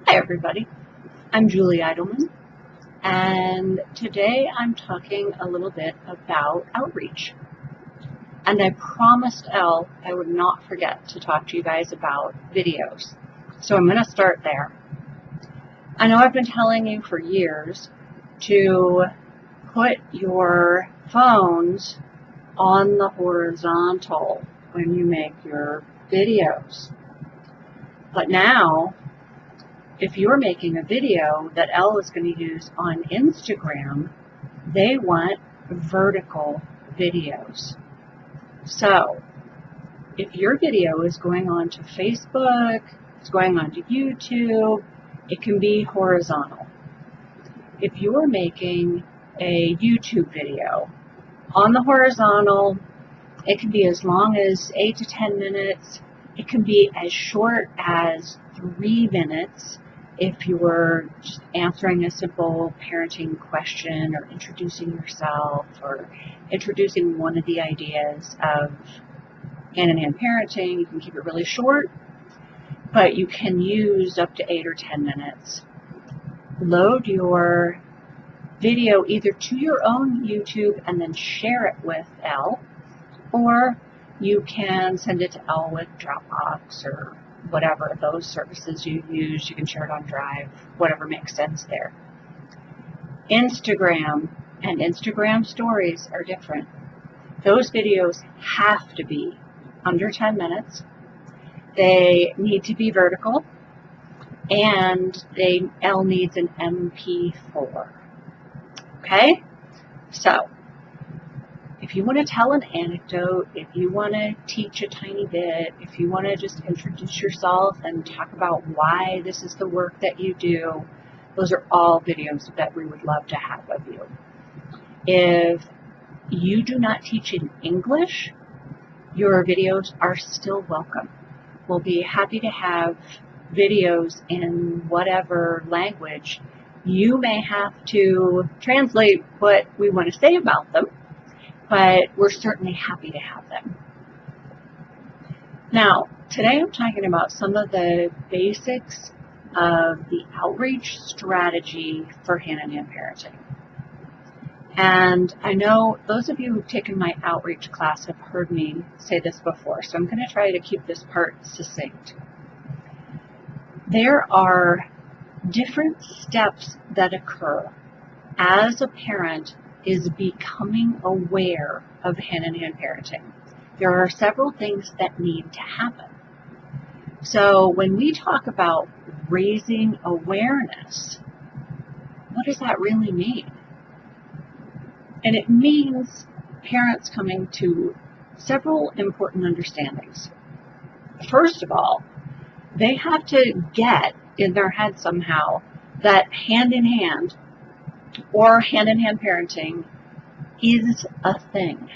Hi everybody, I'm Julie Eidelman, and today I'm talking a little bit about outreach. And I promised Elle I would not forget to talk to you guys about videos. So I'm going to start there. I know I've been telling you for years to put your phones on the horizontal when you make your videos. But now, if you're making a video that Elle is going to use on Instagram, they want vertical videos. So, if your video is going on to Facebook, it's going on to YouTube, it can be horizontal. If you're making a YouTube video on the horizontal, it can be as long as 8 to 10 minutes. It can be as short as 3 minutes if you were just answering a simple parenting question or introducing yourself or introducing one of the ideas of hand-in-hand parenting. You can keep it really short, but you can use up to 8 or 10 minutes. Load your video either to your own YouTube and then share it with Elle, or you can send it to Elle with Dropbox or whatever those services you use. You can share it on Drive, whatever makes sense there. Instagram and Instagram stories are different. Those videos have to be under 10 minutes. They need to be vertical, and Elle needs an MP4. Okay? So, if you want to tell an anecdote, if you want to teach a tiny bit, if you want to just introduce yourself and talk about why this is the work that you do, those are all videos that we would love to have of you. If you do not teach in English, your videos are still welcome. We'll be happy to have videos in whatever language. You may have to translate what we want to say about them, but we're certainly happy to have them. Now, today I'm talking about some of the basics of the outreach strategy for hand-in-hand parenting. And I know those of you who've taken my outreach class have heard me say this before, so I'm going to try to keep this part succinct. There are different steps that occur as a parent is becoming aware of hand-in-hand parenting. There are several things that need to happen. So when we talk about raising awareness, what does that really mean? And it means parents coming to several important understandings. First of all, they have to get in their head somehow that hand-in-hand or hand-in-hand parenting is a thing.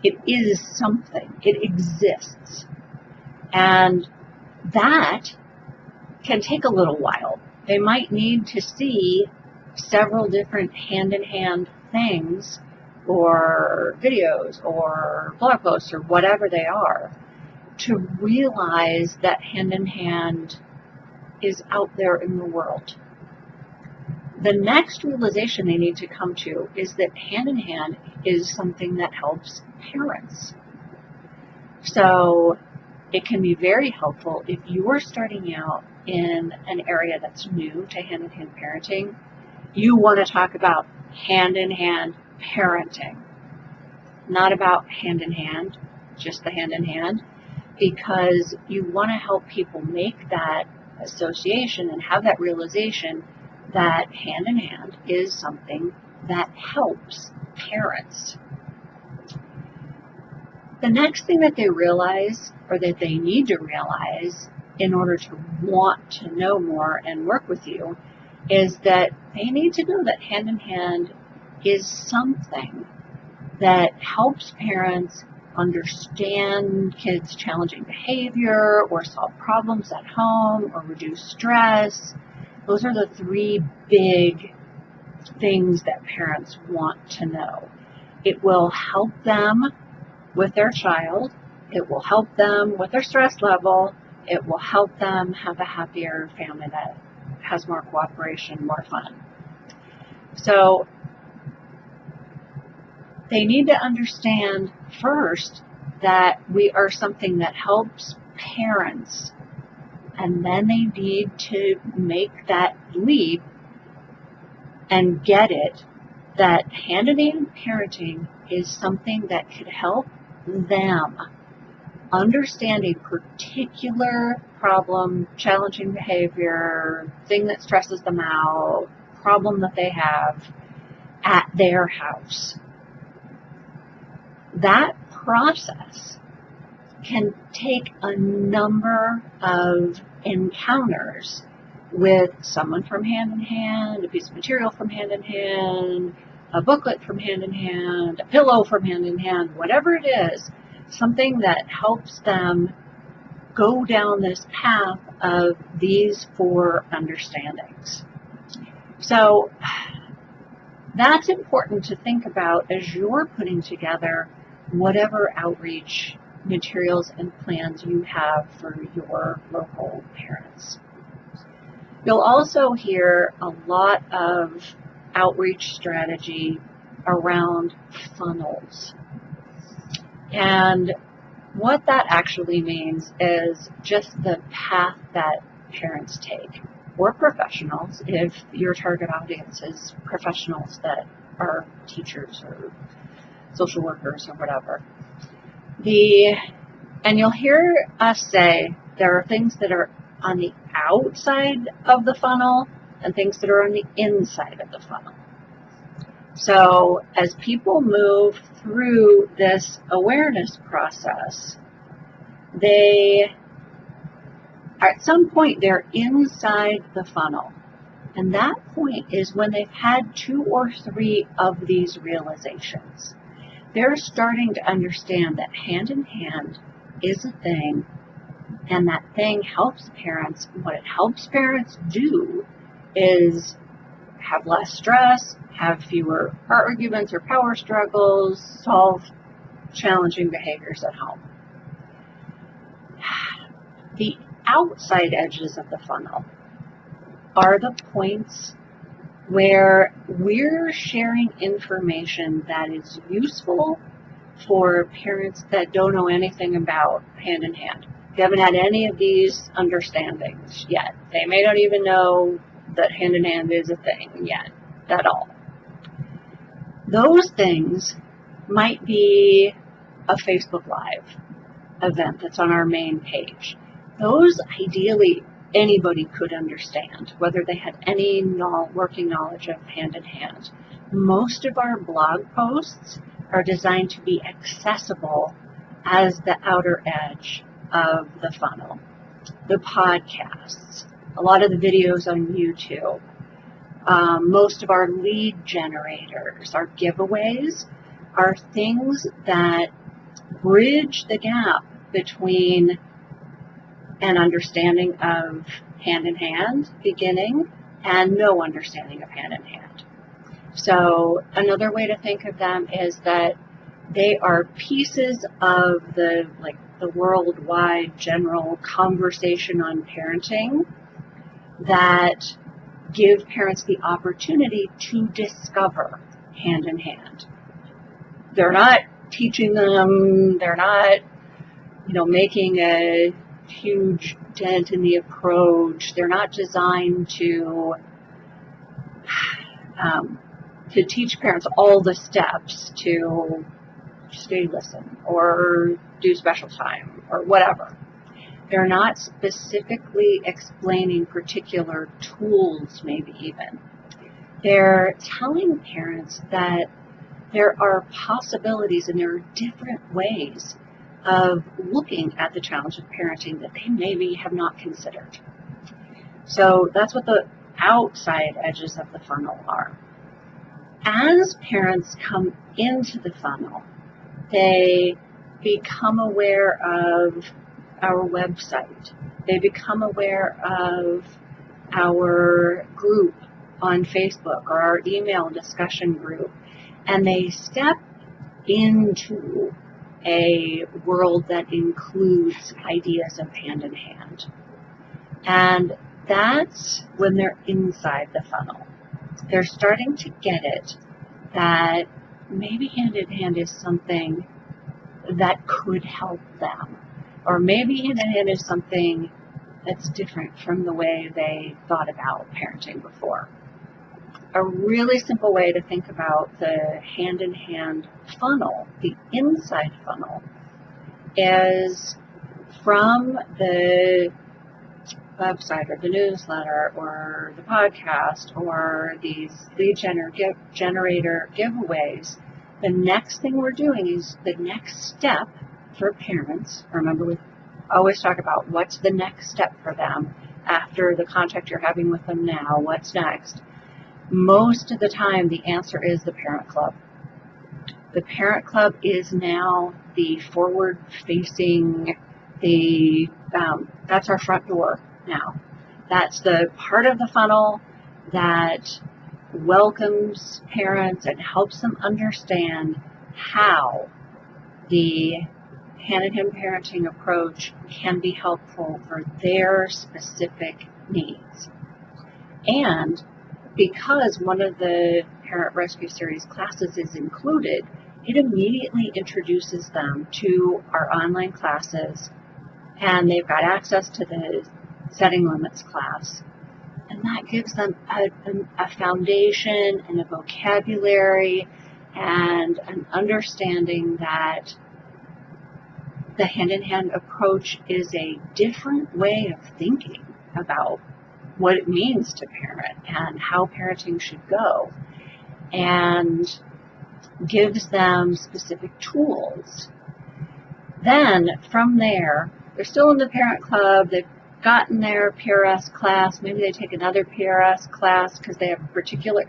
It is something. It exists. And that can take a little while. They might need to see several different hand-in-hand things or videos or blog posts or whatever they are to realize that hand-in-hand is out there in the world. The next realization they need to come to is that hand-in-hand is something that helps parents. So it can be very helpful if you are starting out in an area that's new to hand-in-hand parenting. You want to talk about hand-in-hand parenting, not about hand-in-hand, just the hand-in-hand, because you want to help people make that association and have that realization that hand-in-hand is something that helps parents. The next thing that they realize, or that they need to realize in order to want to know more and work with you, is that they need to know that hand-in-hand is something that helps parents understand kids' challenging behavior or solve problems at home or reduce stress. Those are the 3 big things that parents want to know. It will help them with their child. It will help them with their stress level. It will help them have a happier family that has more cooperation, more fun. So they need to understand first that we are something that helps parents, and then they need to make that leap and get it that hand-in-hand parenting is something that could help them understand a particular problem, challenging behavior, thing that stresses them out, problem that they have at their house. That process can take a number of encounters with someone from Hand in Hand, a piece of material from Hand in Hand, a booklet from Hand in Hand, a pillow from Hand in Hand, whatever it is, something that helps them go down this path of these 4 understandings. So that's important to think about as you're putting together whatever outreach materials and plans you have for your local parents. You'll also hear a lot of outreach strategy around funnels. And what that actually means is just the path that parents take, or professionals, if your target audience is professionals that are teachers or social workers or whatever. And you'll hear us say there are things that are on the outside of the funnel and things that are on the inside of the funnel. So as people move through this awareness process, at some point they're inside the funnel. And that point is when they've had 2 or 3 of these realizations. They're starting to understand that hand in hand is a thing, and that thing helps parents. What it helps parents do is have less stress, have fewer arguments or power struggles, solve challenging behaviors at home. The outside edges of the funnel are the points where we're sharing information that is useful for parents that don't know anything about hand in hand. They haven't had any of these understandings yet. They may not even know that hand in hand is a thing yet at all. Those things might be a Facebook Live event that's on our main page. Those ideally anybody could understand, whether they had any working knowledge of hand in hand. Most of our blog posts are designed to be accessible as the outer edge of the funnel. The podcasts, a lot of the videos on YouTube, most of our lead generators, our giveaways, are things that bridge the gap between an understanding of hand in hand beginning and no understanding of hand in hand. So another way to think of them is that they are pieces of the worldwide general conversation on parenting that give parents the opportunity to discover hand in hand. They're not teaching them, they're not, making a huge dent in the approach. They're not designed to teach parents all the steps to stay listen or do special time or whatever. They're not specifically explaining particular tools, maybe even. They're telling parents that there are possibilities and there are different ways of looking at the challenge of parenting that they maybe have not considered. So that's what the outside edges of the funnel are. As parents come into the funnel, they become aware of our website. They become aware of our group on Facebook or our email discussion group, and they step into a world that includes ideas of hand in hand. And that's when they're inside the funnel. They're starting to get it that maybe hand in hand is something that could help them. Or maybe hand in hand is something that's different from the way they thought about parenting before. A really simple way to think about the hand-in-hand funnel, the inside funnel, is from the website or the newsletter or the podcast or these lead generator giveaways. The next thing we're doing is the next step for parents. Remember, we always talk about what's the next step for them after the contact you're having with them now. What's next? Most of the time, the answer is the parent club. The parent club is now the forward-facing, that's our front door now. That's the part of the funnel that welcomes parents and helps them understand how the hand-in-hand parenting approach can be helpful for their specific needs. And because one of the Parent Rescue Series classes is included, it immediately introduces them to our online classes, and they've got access to the Setting Limits class. And that gives them a foundation and a vocabulary and an understanding that the hand-in-hand approach is a different way of thinking about what it means to parent and how parenting should go, and gives them specific tools. Then from there, they're still in the parent club, they've gotten their PRS class, maybe they take another PRS class because they have a particular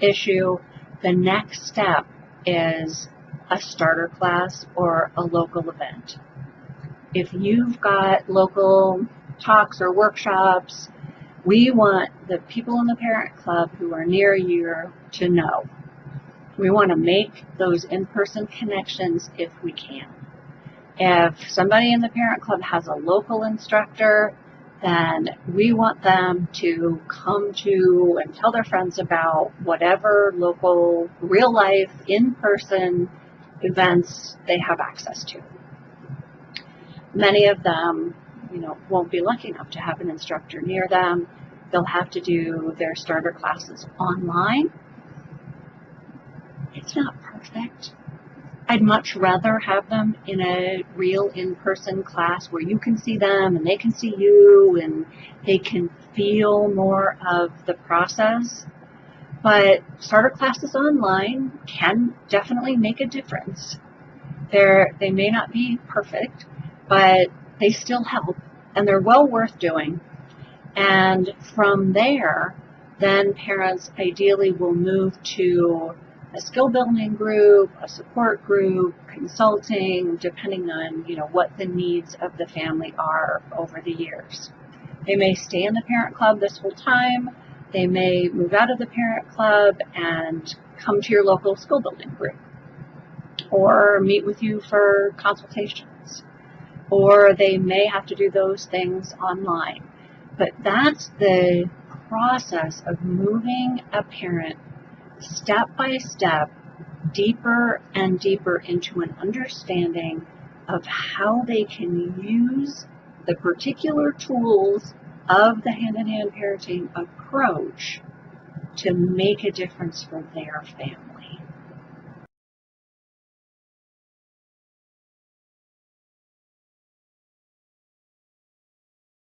issue. The next step is a starter class or a local event. If you've got local talks or workshops, we want the people in the parent club who are near you to know. We want to make those in-person connections if we can. If somebody in the parent club has a local instructor, then we want them to come to and tell their friends about whatever local, real-life, in-person events they have access to. Many of them, won't be lucky enough to have an instructor near them. They'll have to do their starter classes online. It's not perfect. I'd much rather have them in a real in-person class where you can see them and they can see you and they can feel more of the process. But starter classes online can definitely make a difference. They may not be perfect, but they still help, and they're well worth doing. And from there, then parents ideally will move to a skill building group, a support group, consulting, depending on what the needs of the family are over the years. They may stay in the parent club this whole time. They may move out of the parent club and come to your local skill building group, or meet with you for consultations, or they may have to do those things online. But that's the process of moving a parent step by step, deeper and deeper into an understanding of how they can use the particular tools of the hand-in-hand parenting approach to make a difference for their family.